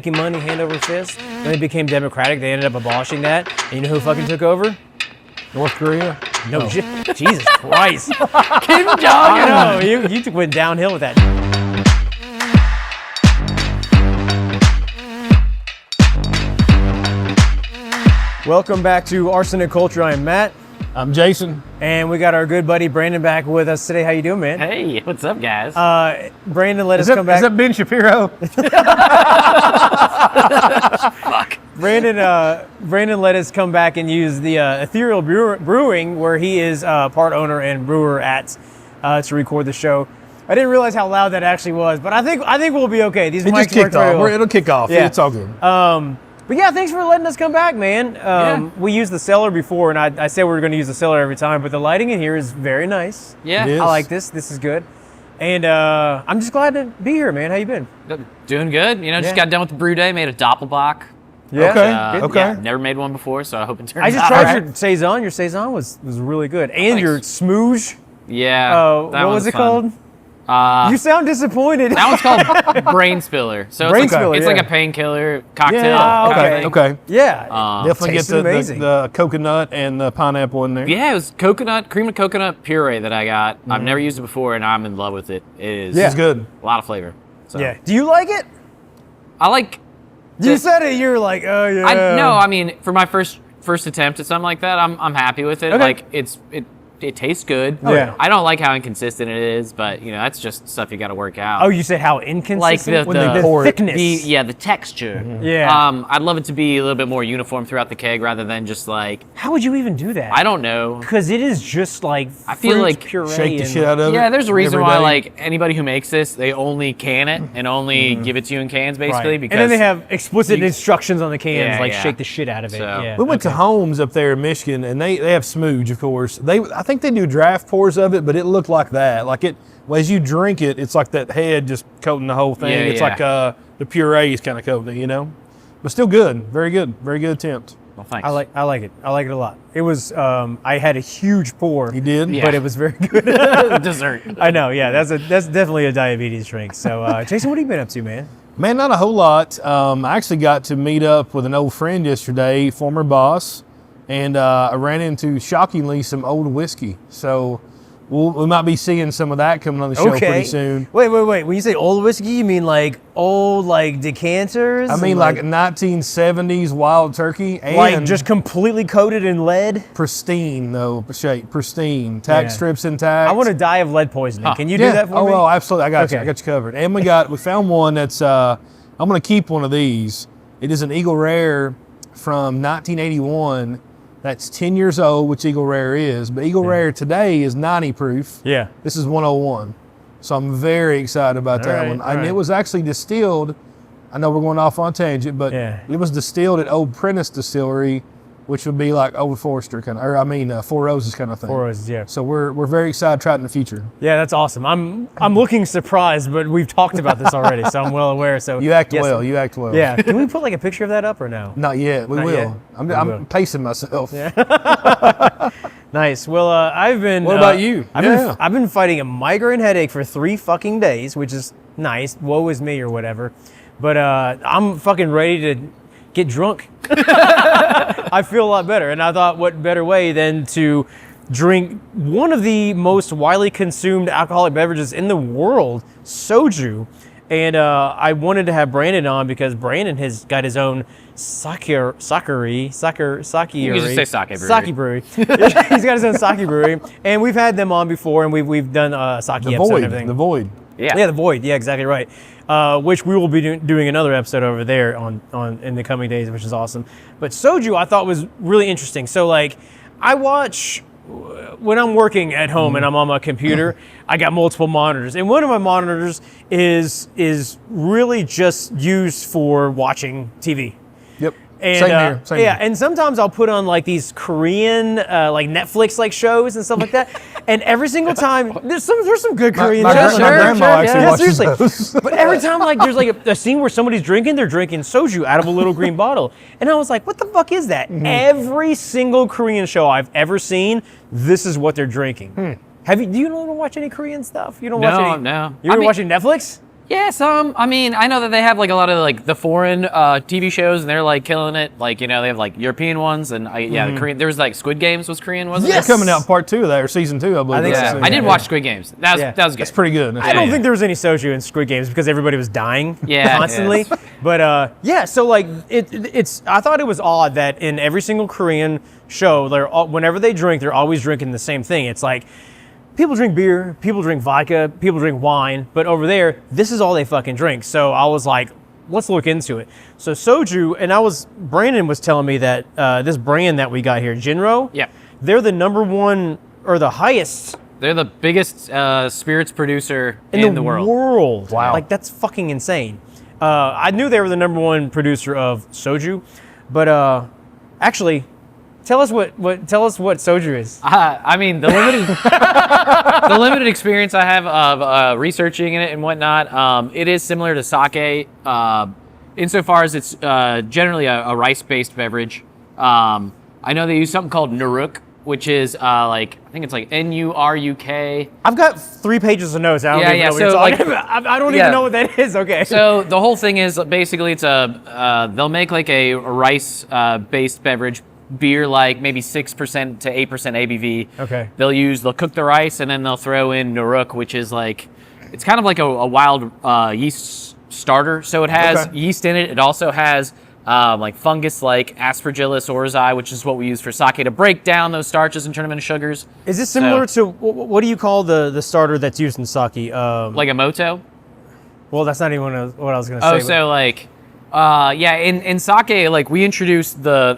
making money hand over fist. Then they became democratic. They ended up abolishing that. And you know who fucking took over? North Korea? No, Jesus Christ. Kim Jong-un. No, you went downhill with that. Welcome back to Arsenic Culture. I'm Matt. I'm Jason. And we got our good buddy Brandon back with us today. How you doing, man? Hey, what's up, guys? Brandon let us come back. Is that Ben Shapiro? Fuck. Brandon let us come back and use the Ethereal Brewing, where he is part owner and brewer at to record the show. I didn't realize how loud that actually was, but I think we'll be okay. These mics work very well. It'll kick off. Yeah. It's all good. But yeah, thanks for letting us come back, man. We used the cellar before, and I said we were going to use the cellar every time, but the lighting in here is very nice. Yeah, I like this. This is good. And I'm just glad to be here, man. How you been? Doing good. You know, just got done with the brew day, made a Doppelbock. Yeah. Okay. Yeah, never made one before, so I hope it turns out. I just tried your Saison. Your Saison was really good. And your Smooge. Yeah. What was it called? You sound disappointed. That one's called Brain Spiller. So it's like a painkiller cocktail. Yeah, okay. Yeah. Definitely get the coconut and the pineapple in there. Yeah, it was cream of coconut puree that I got. I've never used it before, and I'm in love with it. It is It's good. a lot of flavor. So. Yeah. Do you like it? I like... You said it, you were like, oh yeah. No, I mean, for my first attempt at something like that, I'm happy with it. Okay. Like, it tastes good. Yeah. I don't like how inconsistent it is, but you know that's just stuff you got to work out. Oh, you said how inconsistent? Like the thickness. The texture. Mm-hmm. Yeah. I'd love it to be a little bit more uniform throughout the keg rather than just like. How would you even do that? I don't know. Because it is just like I feel like puree shake the shit out of it. Yeah, there's a reason why day. like anybody who makes this, they only can it and only give it to you in cans basically. Right. Because and then they have explicit instructions on the cans, Yeah, shake the shit out of it. So- Yeah. We went to Holmes up there in Michigan, and they have Smooge, of course. I think they do draft pours of it, but it looked like that. Like as you drink it, it's like that head just coating the whole thing. Yeah, it's like the puree is kind of coating it, you know? But still good. Very good attempt. Well, thanks. I like it. I like it a lot. It was, I had a huge pour. You did? Yeah. But it was very good. Dessert. I know, yeah. That's definitely a diabetes drink. So, Jason, what have you been up to, man? Man, not a whole lot. I actually got to meet up with an old friend yesterday, former boss, and I ran into, shockingly, some old whiskey. So we might be seeing some of that coming on the show pretty soon. Wait. When you say old whiskey, you mean like old decanters? I mean like 1970s wild turkey. And like just completely coated in lead? pristine, though, pristine. Tack strips intact. I want to die of lead poisoning. Can you do that for me? Oh, absolutely. I got you. I got you covered. And we found one that's, I'm going to keep one of these. It is an Eagle Rare from 1981. That's 10 years old, which Eagle Rare is. But Eagle Rare today is 90 proof. Yeah. This is 101. So I'm very excited about that one. And it was actually distilled. I know we're going off on a tangent, but it was distilled at Old Prentice Distillery, which would be like Old Forester kind of, Four Roses kind of thing. Four Roses, yeah. So we're very excited to try it in the future. Yeah, that's awesome. I'm looking surprised, but we've talked about this already, so I'm well aware. So You act well. Yeah. Can we put like a picture of that up or no? Not yet. We will. Yet. I'm pacing myself. Yeah. Nice. Well, I've been. What about you? I've been fighting a migraine headache for 3 fucking days, which is nice. Woe is me or whatever. But I'm fucking ready to get drunk. I feel a lot better, and I thought, what better way than to drink one of the most widely consumed alcoholic beverages in the world, Soju. And I wanted to have Brandon on because Brandon has got his own sake brewery. You can just say sake brewery. Sake brewery. He's got his own sake brewery, and we've had them on before, and we've done sake episode and everything. The Void. Yeah, the Void. Yeah, exactly right. Which we will be doing another episode over there on in the coming days, which is awesome. But Soju, I thought was really interesting. So like, I watch when I'm working at home and I'm on my computer. I got multiple monitors, and one of my monitors is really just used for watching TV. Yep. And, Same here. Same here. And sometimes I'll put on like these Korean like Netflix like shows and stuff like that. And every single time there's some good Korean shows. My grandma actually watches those. But every time like there's like a scene where somebody's drinking, they're drinking soju out of a little green bottle. And I was like, what the fuck is that? Every single Korean show I've ever seen, this is what they're drinking. Do you don't watch any Korean stuff? You don't watch any? No. You ever watching Netflix? Yeah, some. I mean, I know that they have like a lot of like the foreign TV shows, and they're like killing it. Like, you know, they have like European ones, and the Korean. There was like Squid Games was Korean, wasn't They're it? coming out part 2 of that, or season 2, I believe. I think Yeah, so. I did watch Squid Games. That was good. That's pretty good. I don't think there was any soju in Squid Games because everybody was dying constantly. Yeah. But so like it's. I thought it was odd that in every single Korean show, whenever they drink, they're always drinking the same thing. It's like people drink beer, people drink vodka, people drink wine, but over there, this is all they fucking drink. So I was like, let's look into it. So soju, and Brandon was telling me that this brand that we got here, Jinro, they're the number one or the highest. They're the biggest spirits producer in the world. Wow. Like, that's fucking insane. I knew they were the number one producer of soju, but actually, tell us what soju is. I mean, the limited experience I have of researching it and whatnot, it is similar to sake, insofar as it's generally a rice-based beverage. I know they use something called nuruk, which is I think it's like N-U-R-U-K. I've got 3 pages of notes. I don't even know what you're talking about. I don't even know what that is. Okay. So the whole thing is basically they'll make like a rice based beverage. Beer like maybe 6% to 8% ABV. Okay. They'll cook the rice and then they'll throw in nuruk, which is like, it's kind of like a wild yeast starter. So it has yeast in it. It also has like fungus like Aspergillus oryzae, which is what we use for sake to break down those starches and turn them into sugars. Is this similar to what do you call the starter that's used in sake? Like a moto? Well, that's not even what I was going to say. Oh, so like. In sake, like we introduced the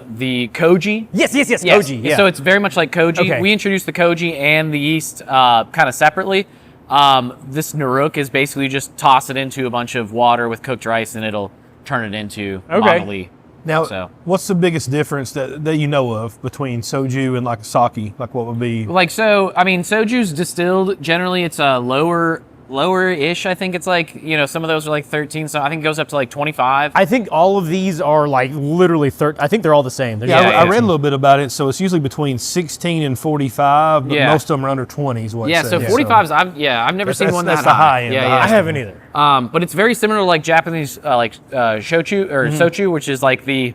koji. Yes, koji. Yeah. So it's very much like koji. Okay. We introduced the koji and the yeast kind of separately. This nuruk is basically just toss it into a bunch of water with cooked rice and it'll turn it into magali. Now, what's the biggest difference that you know of between soju and like sake? Like what would be? Like, so, I mean, soju's distilled. Generally, it's a lower-ish. I think it's like, you know, some of those are like 13, so I think it goes up to like 25. I think all of these are like literally 30. I think they're all the same. I read a little bit about it, so it's usually between 16 and 45, but most of them are under 20 is what it says. So 45s, I've never seen one that's that the high end. I haven't either. But it's very similar to like Japanese shochu or sochu, which is like it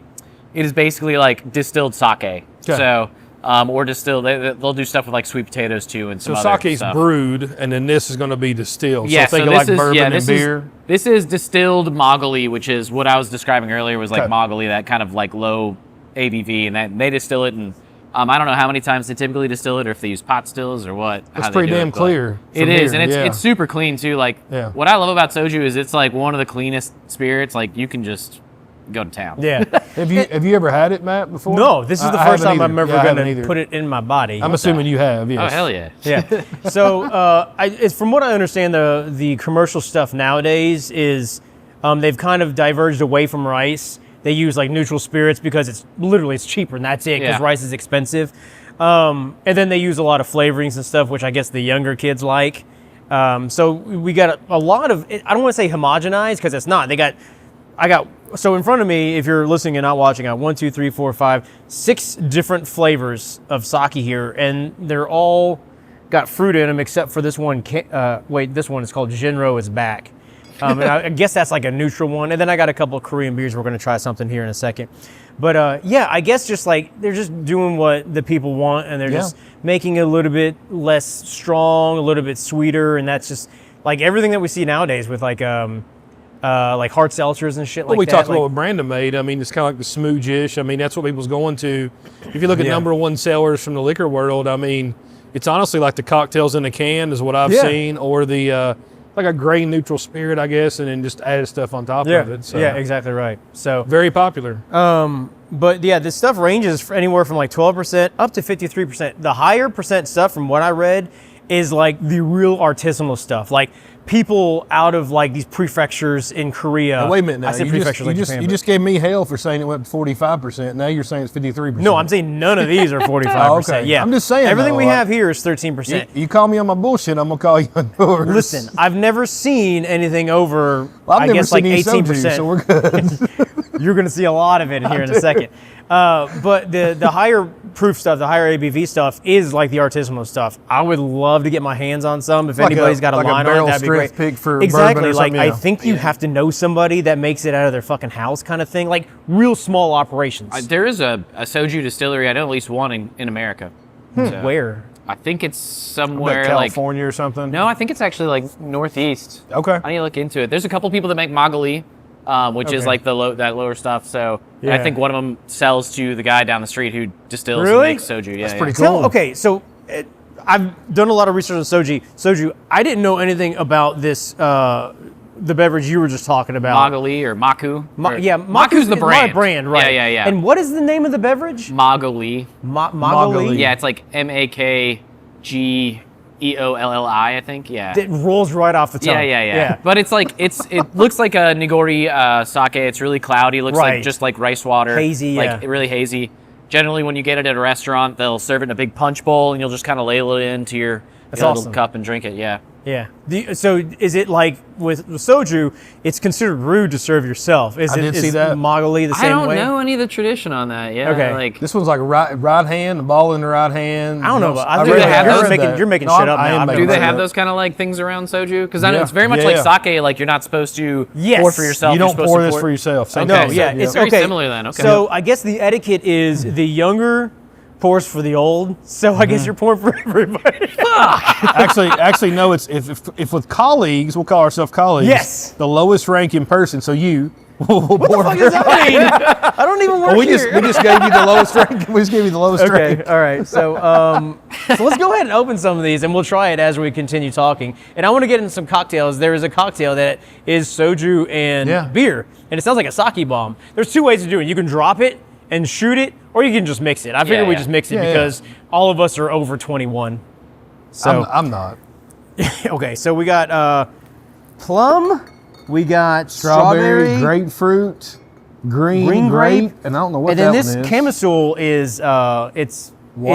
is basically like distilled sake. So or distilled, they'll do stuff with like sweet potatoes too and some other stuff. So sake's brewed, and then this is going to be distilled. Yeah, so think of like bourbon and beer. This is distilled magali, which is what I was describing earlier. Was like magali, that kind of like low ABV, and that they distill it. And I don't know how many times they typically distill it, or if they use pot stills or what. It's pretty damn clear. It is, and it's super clean too. Like what I love about soju is it's like one of the cleanest spirits. Like you can just go to town. Yeah. Have you ever had it, Matt, before? No, this is the first time I'm ever going to either. put it in my body. I'm assuming you have, yes. Oh, hell yeah. Yeah. So it's from what I understand, the commercial stuff nowadays is they've kind of diverged away from rice. They use like neutral spirits because it's cheaper and that's it, because rice is expensive. And then they use a lot of flavorings and stuff, which I guess the younger kids like. So we got a lot of, I don't want to say homogenized because it's not. So in front of me, if you're listening and not watching, I got 1, 2, 3, 4, 5, 6 different flavors of sake here, and they're all got fruit in them except for this one. This one is called Jinro is back. And I guess that's like a neutral one. And then I got a couple of Korean beers. We're going to try something here in a second. But I guess just like they're just doing what the people want, and they're just making it a little bit less strong, a little bit sweeter, and that's just like everything that we see nowadays with like hard seltzers and shit like that. We talked about what Brandon made. I mean, it's kind of like the smooge-ish. I mean, that's what people's going to. If you look at number one sellers from the liquor world, I mean, it's honestly like the cocktails in a can is what I've seen, or the like a grain neutral spirit, I guess, and then just added stuff on top of it. So. Yeah, exactly right. So very popular. But yeah, this stuff ranges anywhere from like 12% up to 53%. The higher percent stuff, from what I read, is like the real artisanal stuff. Like people out of like these prefectures in Korea. Now, wait a minute now. I said prefectures like Japan, you just gave me hell for saying it went 45%. Now you're saying it's 53%. No, I'm saying none of these are 45%. Okay. Yeah. I'm just saying. Everything we have here is 13%. You call me on my bullshit, I'm going to call you on yours. Listen, I've never seen anything over, I've I never guess, seen like 18%. Soju, so we're good. You're going to see a lot of it here in a second. But the higher proof stuff, the higher ABV stuff is like the artisanal stuff. I would love to get my hands on some. If anybody's got a line on it, that'd be great. Pick for exactly. bourbon or Like something, I think you have to know somebody that makes it out of their fucking house kind of thing. Like real small operations. There is a soju distillery. I know at least one in America. So, Where? I think it's Like somewhere California or something. No, I think it's actually like northeast. Okay. I need to look into it. There's a couple people that make Magali, which is Okay. like that lower stuff. So and I Yeah. think one of them sells to the guy down the street who distills Really? and makes soju. Yeah, That's pretty yeah. cool. Okay, so I've done a lot of research on soju. I didn't know anything about this. The beverage you were just talking about. Magali or Maku. Yeah, Maku's the brand. My brand, right? Yeah. And what is the name of the beverage? Magali. Magali. Yeah, it's like MAKGEOLLI, I think. Yeah. It rolls right off the tongue. Yeah. But it's like it looks like a Nigori sake. It's really cloudy. It looks Right. like just like rice water. Hazy, Like yeah. really hazy. Generally, when you get it at a restaurant, they'll serve it in a big punch bowl, and you'll just kind of ladle it into your little awesome. cup and drink it. Yeah. Yeah. So is it like with soju? It's considered rude to serve yourself. Is I did see that. Magali the I same don't way? know any of the tradition on that. Yeah. Okay. Like This one's like a right hand, the ball in the right hand. I don't know, but I read think that. you're making No, shit up I now. am I've making do they shit have up. those kind of like things around soju? Because I know Yeah. it's very much Yeah, like yeah. sake. Like you're not supposed to Yes. pour for yourself. You You're don't supposed pour to this for yourself. Same Okay. No, concept, yeah, It's very similar then. Okay. So I guess the etiquette is the younger pours for the old. So I guess you're pouring for everybody. actually, no. It's if with colleagues, we'll call ourselves colleagues. Yes. The lowest ranking person. So you will What the pour fuck for does that mean? I don't even work Well, we here. just gave you the lowest rank. We just gave you the lowest Okay, rank. all right. So, so let's go ahead and open some of these, and we'll try it as we continue talking. And I want to get into some cocktails. There is a cocktail that is soju and Yeah. beer, and it sounds like a sake bomb. There's two ways to do it. You can drop it and shoot it, or you can just mix it. I figured we yeah. just mix it Yeah, because all of us are over 21. So I'm not. okay, so we got plum, we got Strawberry, grapefruit, green grape, and I don't know what and that then this one is. camisole is Water?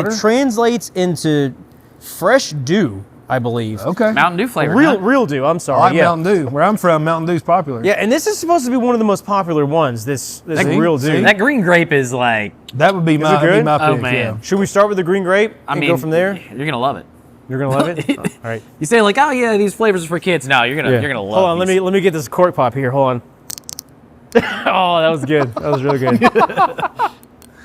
it translates into fresh dew, I believe. Okay. Mountain Dew flavor. Real dew. I'm I sorry. like yeah. Mountain Dew. Where I'm from, Mountain Dew's popular. Yeah, and this is supposed to be one of the most popular ones. This See? real dew. See? That green grape is like. That would be my, it good? my Oh, pick. man. Yeah. Should we start with the green grape I and mean, go from there? You're gonna love it. You're gonna love it. All right. You say like, oh yeah, these flavors are for kids. No, you're gonna love. Hold on. these. Let me get this cork pop here. Hold on. Oh, that was good. That was really good.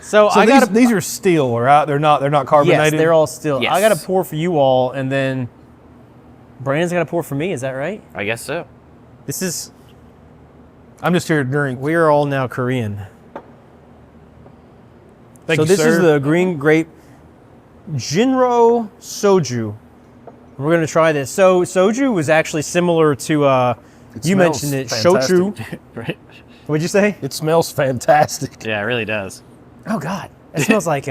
So So I got these are steel, right? They're not carbonated. yes, they're all still. Yes. I got to pour for you all, and then Brandon's got to pour for me. Is that right? I guess so. This is. I'm just here to drink. We are all now Korean. Thank So you, this is sir. the green grape Jinro Soju. We're gonna try this. So soju was actually similar to you smells mentioned it, fantastic. shochu. Right? What'd you say? It smells fantastic. Yeah, it really does. Oh God, it smells like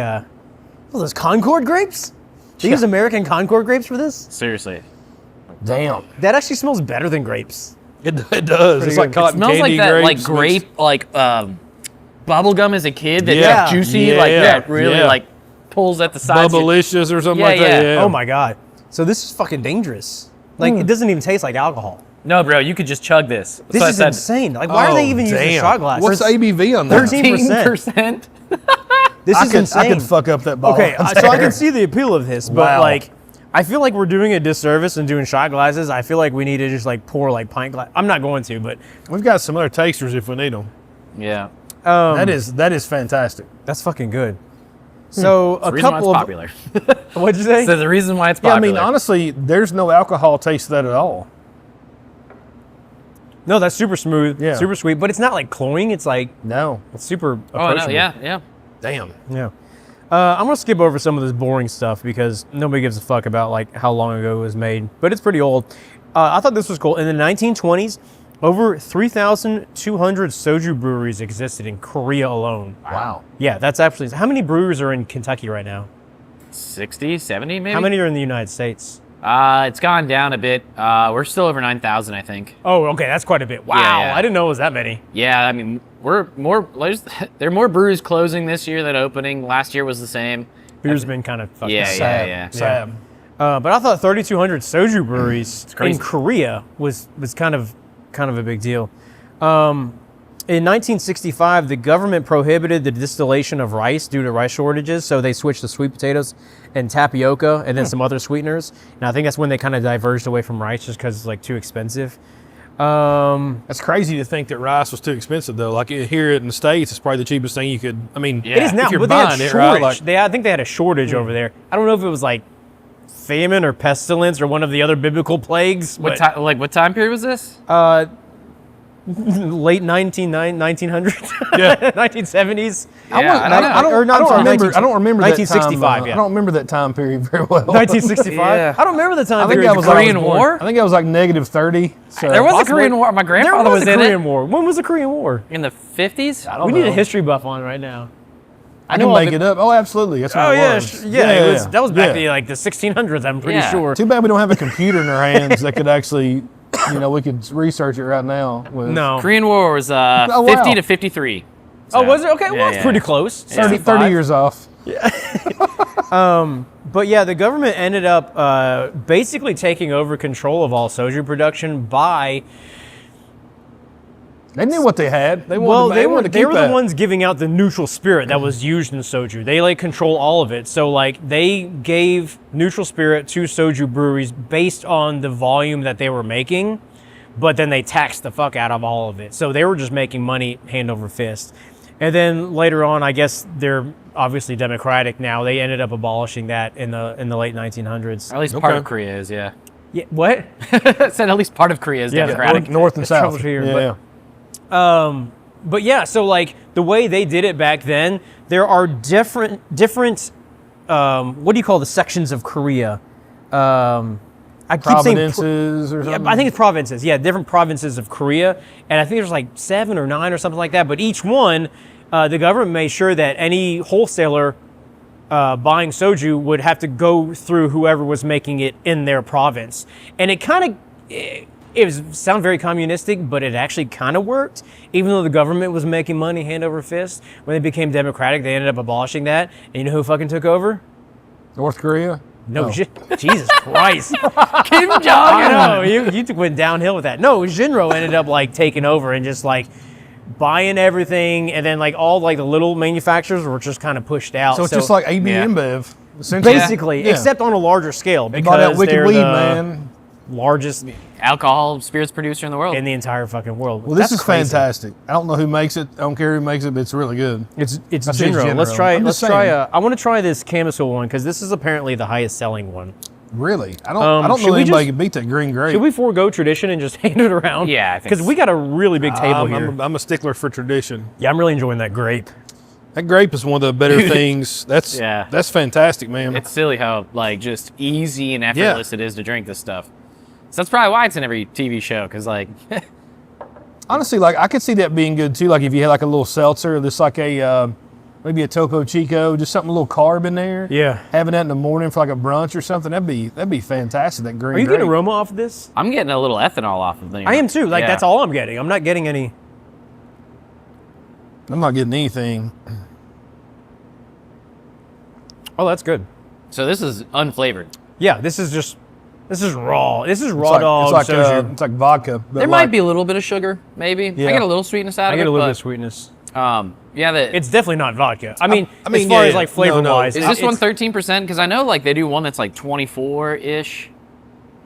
those Concord grapes. They use American Concord grapes for this. Seriously. Damn. That actually smells better than grapes. It does. It's like good. cotton Smells candy like that, like grapes grape, like bubble gum as a kid. That's Yeah. like juicy, Yeah, like yeah, that. Really, yeah. like pulls at the sides. Bubblicious or something Yeah, like that. yeah. Yeah. Oh my God. So this is fucking dangerous. Like it doesn't even taste like alcohol. No, bro, you could just chug this. This is insane. Like why are they even using damn. shot glasses? What's the ABV on that? 13%. 13%. This I is could, insane. I could fuck up that bottle. Okay, so I can see the appeal of this, but Wow. like, I feel like we're doing a disservice and doing shot glasses. I feel like we need to just like pour like pint glass. I'm not going to, but We've got some other tasters if we need them. Yeah. That is fantastic. that's fucking good. So The a reason why couple it's of popular. what'd you say? So the reason why it's Yeah, I popular. mean, honestly, there's no alcohol taste to that at all. No, that's super smooth, Yeah. super sweet, but it's not like cloying. It's like No. it's super. Oh no, approachable. yeah. Damn. Yeah. I'm gonna skip over some of this boring stuff because nobody gives a fuck about like how long ago it was made, but it's pretty old. I thought this was cool. In the 1920s, over 3,200 soju breweries existed in Korea alone. Wow. Yeah, that's actually how many breweries are in Kentucky right now? 60, 70 maybe? How many are in the United States? It's gone down a bit. We're still over 9,000, I think. Oh, okay, that's quite a bit. Wow, Yeah. I didn't know it was that many. Yeah, I mean, we're more. There are more breweries closing this year than opening. Last year was the same. Beer's been kind of fucking Yeah, sad. yeah. Sad. But I thought 3,200 soju breweries in crazy. Korea was kind of a big deal. In 1965, the government prohibited the distillation of rice due to rice shortages, so they switched to sweet potatoes and tapioca and then some other sweeteners. And I think that's when they kind of diverged away from rice just because it's like too expensive. That's crazy to think that rice was too expensive though. Like here in the States, it's probably the cheapest thing you could. I mean, Yeah. It is now, if you're but they had buying it, shortage. right? Like, I think they had a shortage over there. I don't know if it was like famine or pestilence or one of the other biblical plagues. What but, time? Like what time period was this? late 1900s, Yeah. 1970s. Yeah, I don't know. I don't remember that 1965, time, yeah. I don't remember that time period very well. 1965. Yeah. I don't remember the time I think period. that was Korean I was born. War? I think I was like -30. So There was a Possibly. Korean War. My There grandfather was was a in Korean it War. When was the Korean War? in the 50s. I don't We know. need a history buff on right now. I can make it up. Oh, absolutely. That's what Oh it yeah, was. it was. That was back Yeah. to like the 1600s. I'm pretty Yeah. sure. Too bad we don't have a computer in our hands that could actually, we could research it right now. With No. Korean War was wow. 50 to 53. Oh, So, was it? Okay, well, yeah, it's yeah. pretty close. 30 65. years off. But yeah, the government ended up basically taking over control of all soju production by. They knew what they had. They wanted, Well, to, they were wanted to keep the that. ones giving out the neutral spirit that was used in soju. They like control all of it. So like they gave neutral spirit to soju breweries based on the volume that they were making, but then they taxed the fuck out of all of it. So they were just making money hand over fist. And then later on, I guess they're obviously democratic now. They ended up abolishing that in the late 1900s. At least part Okay. of Korea is, yeah. Yeah, what? Said at least part of Korea is Yeah, democratic. North and It's south. trouble here, yeah. But yeah, so like the way they did it back then, there are different what do you call the sections of Korea? I keep saying Providences or yeah, something. I think it's provinces. Yeah, different provinces of Korea, and I think there's like 7 or 9 or something like that. But each one, the government made sure that any wholesaler buying soju would have to go through whoever was making it in their province, and it kind of. It sounded very communistic, but it actually kind of worked. Even though the government was making money hand over fist, when they became democratic, they ended up abolishing that. And you know who fucking took over? North Korea? No, Jesus Christ. Kim I Jong-un. know, you went downhill with that. No, Jinro ended up like taking over and just like buying everything. And then like all like the little manufacturers were just kind of pushed out. So it's just like AB Yeah. InBev, essentially. basically, Yeah. except on a larger scale They bought out because Wicked they're Weed, the man. largest Alcohol spirits producer in the world. in the entire fucking world. Well, this That's is crazy. fantastic. I don't know who makes it. I don't care who makes it, but it's really good. It's I think it's Jinro. Let's Jinro. try it. I'm Let's just try. saying. I want to try this camisole one because this is apparently the highest selling one. Really? I don't should know we anybody just- can beat that green grape. Should we forego tradition and just hand it around? Yeah, I think because we got a really big table here. I'm a stickler for tradition. Yeah, I'm really enjoying that grape. That grape is one of the better things. That's Yeah. that's fantastic, man. It's silly how like just easy and effortless it is to drink this stuff. So that's probably why it's in every TV show, because like Honestly, like I could see that being good too. Like if you had like a little seltzer, just like a maybe a Topo Chico, just something a little carb in there. Yeah. Having that in the morning for like a brunch or something, that'd be fantastic. That green. Are you grape. getting aroma off of this? I'm getting a little ethanol off of them. I am too. Like Yeah. that's all I'm getting. I'm not getting any. I'm not getting anything. Oh, that's good. So this is unflavored. Yeah, this is raw. This is raw It's like, dog soju. it's like vodka. but There like, might be a little bit of sugar, maybe. Yeah. I get a little sweetness out I of get it. a little but, bit of sweetness. Yeah, the, It's definitely not vodka. I mean, I mean, as far yeah, as like yeah. flavor No, wise, is this one 13%? Because I know like they do one that's like 24-ish.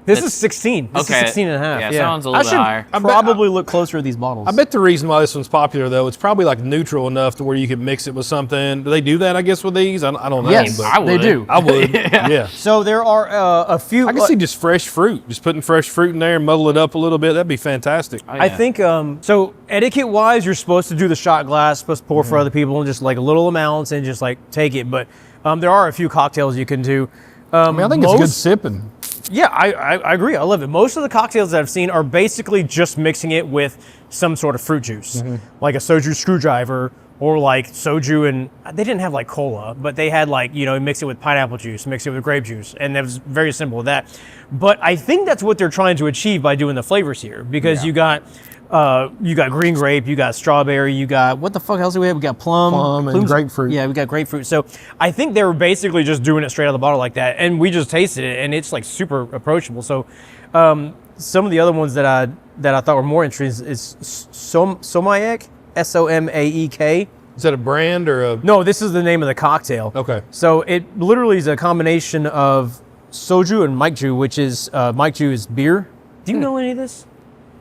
This is 16. This Okay. is 16 and a half. Yeah, Yeah, sounds a little I bit should higher. I bet- probably look closer at these bottles. I bet the reason why this one's popular though, it's probably like neutral enough to where you could mix it with something. Do they do that? I guess with these, I don't know. Yes, but I they would. do. I would. Yeah. So there are a few. I can see just fresh fruit, just putting fresh fruit in there and muddle it up a little bit. That'd be fantastic. Oh, I yeah. think so. Etiquette wise, you're supposed to do the shot glass, supposed to pour for other people, and just like little amounts and just like take it. But there are a few cocktails you can do. I mean, I think it's good sipping. Yeah, I agree. I love it. Most of the cocktails that I've seen are basically just mixing it with some sort of fruit juice, like a soju screwdriver or like soju, and they didn't have like cola, but they had like, mix it with pineapple juice, mix it with grape juice, and it was very simple with that. But I think that's what they're trying to achieve by doing the flavors here, because you got green grape, you got strawberry, you got, what the fuck else do we have? We got plum. And Plums? grapefruit. Yeah, we got grapefruit. So I think they were basically just doing it straight out of the bottle like that, and we just tasted it, and it's like super approachable. So some of the other ones that I thought were more interesting is Somayek, Somaek. Is that a brand or a? No, this is the name of the cocktail. Okay. So it literally is a combination of soju and maikju, which is maikju is beer. Do you know any of this?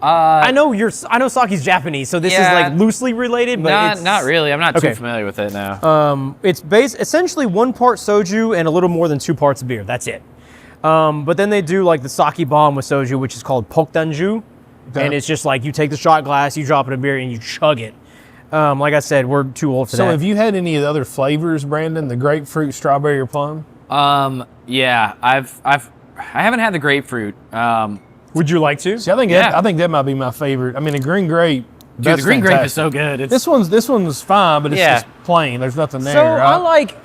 I know sake's Japanese, so this is like loosely related, but not really. I'm not too familiar with it now. It's essentially 1 part soju and a little more than 2 parts beer. That's it. But then they do like the sake bomb with soju, which is called pokdanju, and it's just like you take the shot glass, you drop it in beer, and you chug it. Like I said, we're too old for that. So have you had any of the other flavors, Brandon? The grapefruit, strawberry, or plum? Yeah, I haven't had the grapefruit. Would you like to? See, I think that might be my favorite. I mean, the green grape. Dude, the green grape is so good. This one's fine, but it's just plain. There's nothing there. So right? I like,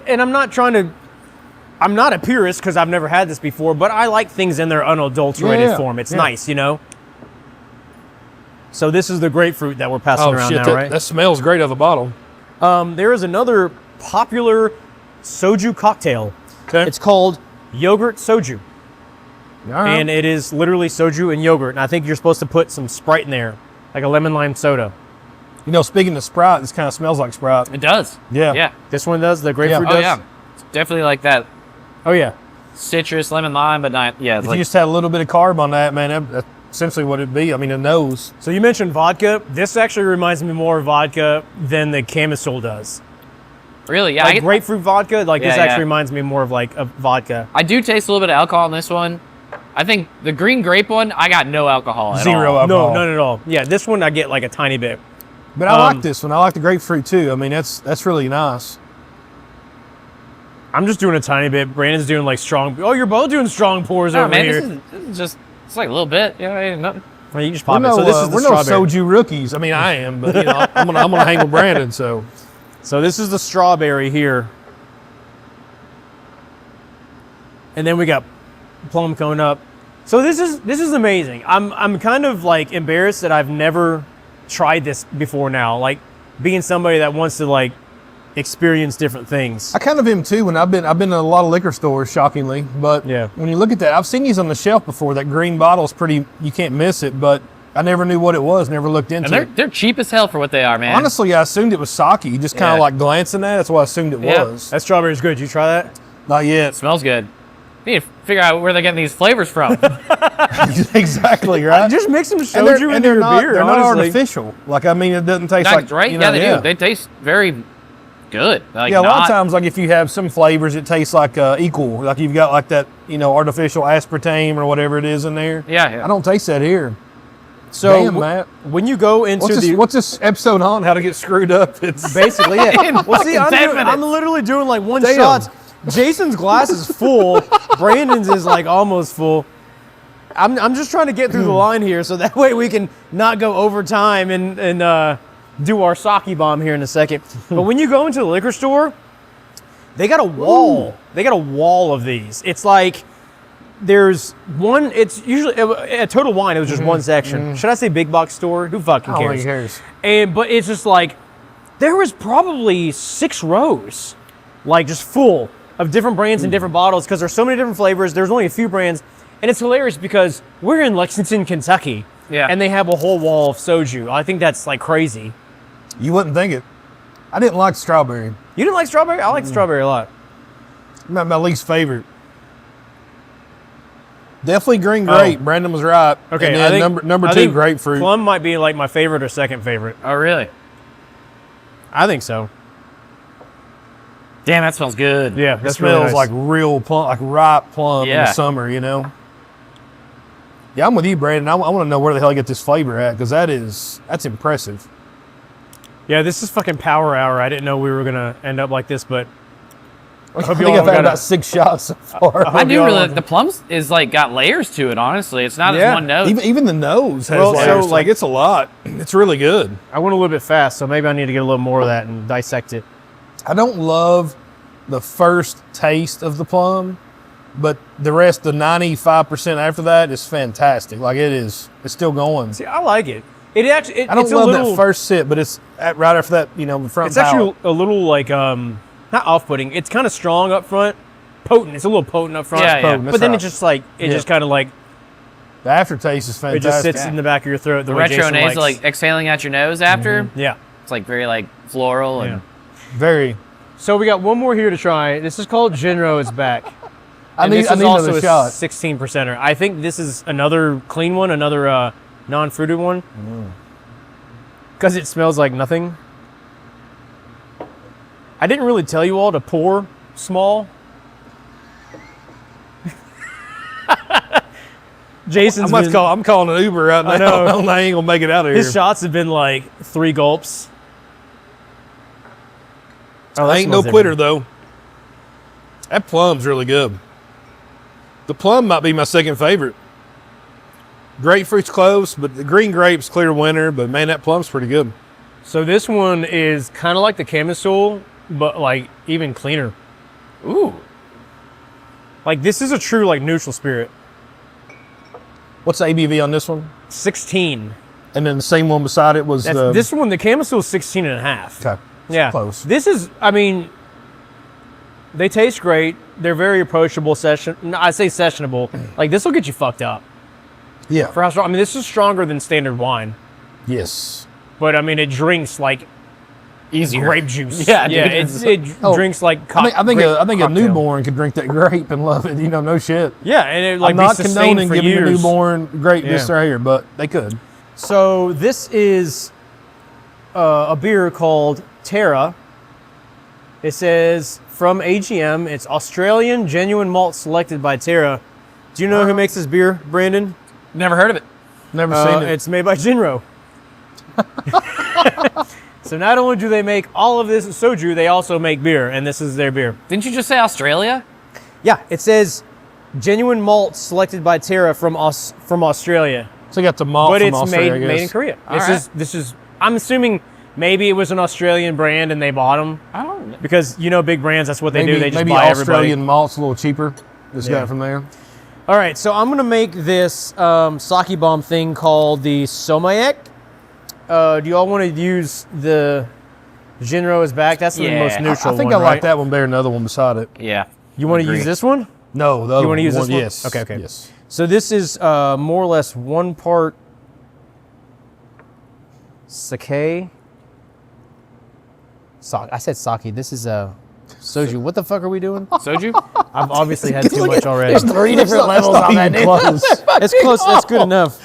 and I'm not a purist because I've never had this before, but I like things in their unadulterated form. It's nice, you know? So this is the grapefruit that we're passing around now, right? That smells great out of the bottle. There is another popular soju cocktail. Okay. It's called yogurt soju. All right. And it is literally soju and yogurt. And I think you're supposed to put some Sprite in there, like a lemon lime soda. You know, speaking of Sprite, this kind of smells like Sprite. It does. Yeah. Yeah. This one does? The grapefruit Oh, does? yeah. It's definitely like that Oh, yeah. citrus, lemon, lime, but not, If you just had a little bit of carb on that, man, that's essentially what it'd be. I mean, a nose. So you mentioned vodka. This actually reminds me more of vodka than the Camisole does. really, yeah. Like grapefruit vodka, like this Yeah, actually yeah. reminds me more of like a vodka. I do taste a little bit of alcohol in this one. I think the green grape one, I got no alcohol at Zero all. alcohol. No, none at all. Yeah, this one I get like a tiny bit. But I like this one. I like the grapefruit too. I mean, that's really nice. I'm just doing a tiny bit. Brandon's doing like strong. Oh, you're both doing strong pours Oh, over man, here. this is just, it's like a little bit. Yeah, ain't nothing. Well, you just pop it. So this is the we're no strawberry. soju rookies. I mean, I am, but you know, I'm gonna hang with Brandon. So So this is the strawberry here. And then we got plum cone up. So this is amazing. I'm kind of like embarrassed that I've never tried this before now. Like being somebody that wants to like experience different things. I kind of am too. When I've been in a lot of liquor stores, shockingly. But Yeah. when you look at that, I've seen these on the shelf before. That green bottle's pretty. You can't miss it. But I never knew what it was. Never looked into And it. they're cheap as hell for what they are, man. Honestly, I assumed it was sake. You just kind of Yeah. like glancing at it. That's what I assumed it Yeah. was. That strawberry's good. Did you try that? Not yet. Smells good. You need to figure out where they're getting these flavors from. Exactly right. Just mix some And soju in your not, beer. They're not honestly. artificial. Like I mean, it doesn't taste Not- like right? You know, Yeah, they do. They taste very good. Like, yeah, a lot of not- times, like if you have some flavors, it tastes like equal. Like you've got like that, artificial aspartame or whatever it is in there. Yeah. I don't taste that here. So Damn, Matt. when you go into What's this episode on? How to get screwed up? It's basically, yeah. In Well, see, fucking 10 minutes. I'm literally doing like one Damn. shot. Jason's glass is full. Brandon's is like almost full. I'm just trying to get through the line here, so that way we can not go over time and do our sake bomb here in a second. But when you go into the liquor store, they got a wall. They got a wall of these. It's like there's one. It's usually at Total Wine. It was just one section. Should I say big box store? Who fucking Oh, cares? who cares? But it's just like there was probably 6 rows, like just full of different brands and different bottles because there's so many different flavors. There's only a few brands, and it's hilarious because we're in Lexington, Kentucky, and they have a whole wall of soju. I think that's like crazy. You wouldn't think it. I didn't like strawberry. You didn't like strawberry? I like strawberry a lot. My least favorite. Definitely green grape. Brandon was right. Okay, and I then think number I 2 think grapefruit. Plum might be like my favorite or second favorite. Oh, really? I think so. Damn, that smells good. Yeah, It that's smells really nice. like real plum, like ripe plum in the Yeah. summer. Yeah, I'm with you, Brandon. I want to know where the hell I get this flavor at because that's impressive. Yeah, this is fucking power hour. I didn't know we were gonna end up like this, but I hope think y'all I've had got about a- 6 shots so far. I do y'all really. want- The plums is like got layers to it. Honestly, it's not Yeah. as one note. Even the nose has Well, so, layers. like- It's a lot. It's really good. I went a little bit fast, so maybe I need to get a little more of that and dissect it. I don't love the first taste of the plum, but the rest, the 95% after that is fantastic. Like it's still going. See, I like it. It actually, I don't it's love a little, that first sip, but it's right after that, the front It's palate. actually a little like not off-putting. It's kind of strong up front, potent. It's a little potent up front. Yeah, yeah. but then That's it's just like it Yeah. just kind of like The aftertaste is It fantastic. just sits in the back of your throat. The way Retro Jason nasal, likes. like exhaling out your nose after. Yeah. It's like very like floral and Very. So we got one more here to try. This is called Jinro is back. I And need this is also another a shot. 16%er. I think this is another clean one, another non-fruited one. Because it smells like nothing. I didn't really tell you all to pour small. Jason's been, I'm calling an Uber right now. I know. I ain't gonna make it out of his here. shots have been like 3 gulps. Oh, I that ain't no smells quitter different. though. That plum's really good. The plum might be my second favorite. Grapefruit's close, but the green grape's clear winner. But man, that plum's pretty good. So this one is kind of like the Camisole, but like even cleaner. ooh. Like this is a true like neutral spirit. What's the ABV on this one? 16. And then the same one beside it was the. This one, the Camisole is 16 and a half. Okay. Yeah. Close. This is, I mean, they taste great. They're very approachable I say sessionable. Like this will get you fucked up. Yeah. For how strong, I mean, this is stronger than standard wine, Yes. but I mean, it drinks like Easier. grape juice. Yeah, yeah, dude. it drinks like I think a cocktail. newborn could drink that grape and love it. You know, no shit. Yeah, and it like I'm be not sustained condoning for giving years. a newborn grape this Yeah. right here, but they could. So this is a beer called Terra. It says from AGM, it's Australian genuine malt selected by Terra. Do you know who makes this beer, Brandon? Never heard of it. Never seen it. It's made by Jinro. So not only do they make all of this soju, they also make beer, and this is their beer. Didn't you just say Australia? Yeah, it says genuine malt selected by Terra from Australia, So you got the malt but from it's Australia, I made in guess. Korea. All This is. I'm assuming maybe it was an Australian brand and they bought them I don't know. because you know big brands. That's what they Maybe, do. They just maybe buy Australian everybody. malt's a little cheaper. Just Yeah. got it from there. All right, so I'm gonna make this sake bomb thing called the somayek. Do you all want to use the Jinro is back? That's the Yeah, most neutral I think one, I like right? that one better than the other one beside it. Yeah. You want to Agree. use this one? No, the other You want to use one, this one? Yes. Okay. Yes. So this is more or less 1 part sake. I said sake. This is soju. What the fuck are we doing? Soju? I've obviously had too much already. There's 3 different levels on that. Close. It's close. That's good enough.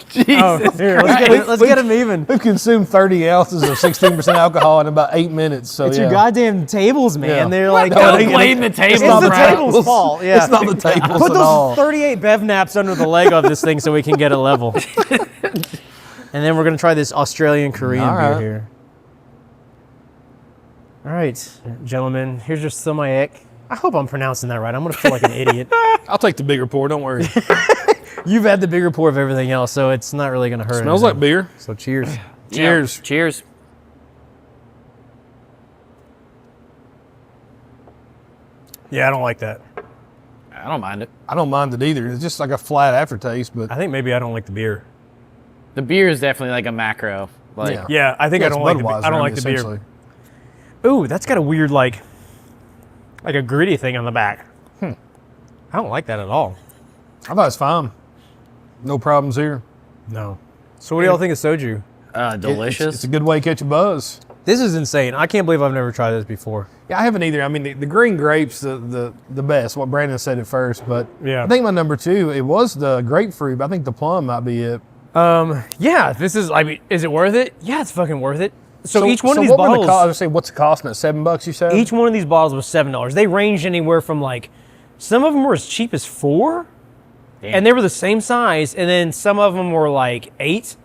Jesus. Oh, here, let's get them even. We've consumed 30 ounces of 16% alcohol in about 8 minutes. So It's yeah. your goddamn tables, man. Yeah. They're like, Don't it- blame the it's tables, not the bro. table's fault. Yeah. It's not the tables Put at those all. 38 Bev naps under the leg of this thing so we can get it level. And then we're gonna try this Australian Korean All beer right. here. All right, gentlemen. Here's your somayek. I hope I'm pronouncing that right. I'm gonna feel like an idiot. I'll take the bigger pour. Don't worry. You've had the bigger pour of everything else, so it's not really gonna hurt. Smells anything. like beer. So cheers. Cheers. Yeah. Cheers. Yeah, I don't like that. I don't mind it. I don't mind it either. It's just like a flat aftertaste, but I think maybe I don't like the beer. The beer is definitely like a macro. Like, Yeah. Yeah, I think I it's don't like the. Budweiser, I don't like the beer. Ooh, that's got a weird like a gritty thing on the back. I don't like that at all. I thought it's fine. No problems here. No. So what do y'all think of soju? delicious. It's a good way to catch a buzz. This is insane. I can't believe I've never tried this before. Yeah, I haven't either. I mean, the green grape's the best. What Brandon said at first, but Yeah. I think my number 2 it was the grapefruit. But I think the plum might be it. Yeah, this is. I mean, is it worth it? Yeah, it's fucking worth it. So each one of these what were the bottles. cost? I was gonna say, what's it costing? At $7, you said? Each one of these bottles was $7. They ranged anywhere from like, some of them were as cheap as $4, and they were the same size, and then some of them were like $8.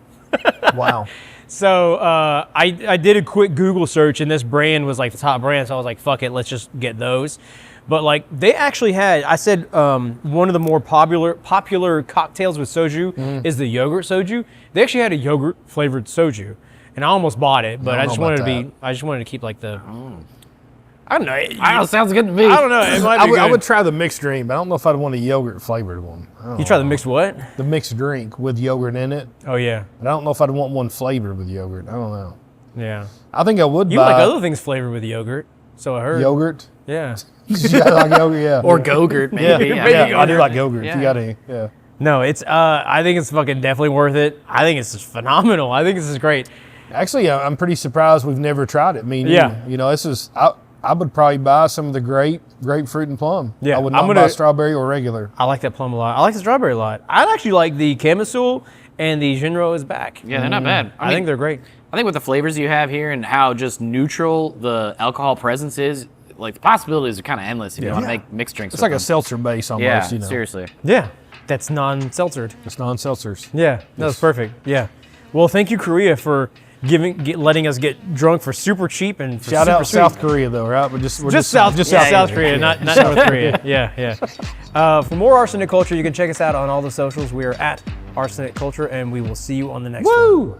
Wow. So I did a quick Google search, and this brand was like the top brand. So I was like, fuck it, let's just get those. But like they actually had, I said one of the more popular cocktails with soju is the yogurt soju. They actually had a yogurt flavored soju, and I almost bought it, but I I don't just know wanted to about be, I just wanted to keep like the. I don't know. I don't know, sounds good to me. I don't know. It might be I good. would try the mixed drink, but I don't know if I'd want a yogurt flavored one. You try the mixed what? The mixed drink with yogurt in it. Oh yeah, But I don't know if I'd want one flavored with yogurt. I don't know. yeah. I think I would You buy like other things flavored with yogurt, so I heard. yogurt. Yeah. Yeah, I like yogurt, yeah. Or Gogurt, yeah, maybe. yeah, I do yogurt. like yogurt if Yeah. you got any. Yeah. No, it's I think it's fucking definitely worth it. I think it's just phenomenal. I think this is great. Actually, I'm pretty surprised we've never tried it. Yeah. You know, this is, I would probably buy some of the grapefruit and plum. Yeah, I would I'm not buy strawberry or regular. I like that plum a lot. I like the strawberry a lot. I actually like the Camisole and the Jinro is back. Yeah, they're not bad. I think they're great. I think with the flavors you have here and how just neutral the alcohol presence is, like the possibilities are kind of endless if you want to make mixed drinks. It's like a seltzer base almost, yeah, you know. seriously. Yeah, that's non-seltzered. It's non-seltzers. Yeah, that was perfect. Yeah. Well, thank you, Korea, for letting us get drunk for super cheap and for Shout super out sweet. South Korea though, right? We're just South yeah, Korea, not North Korea. Yeah. For more Arsenic Culture, you can check us out on all the socials. We are at Arsenic Culture, and we will see you on the next one. Woo!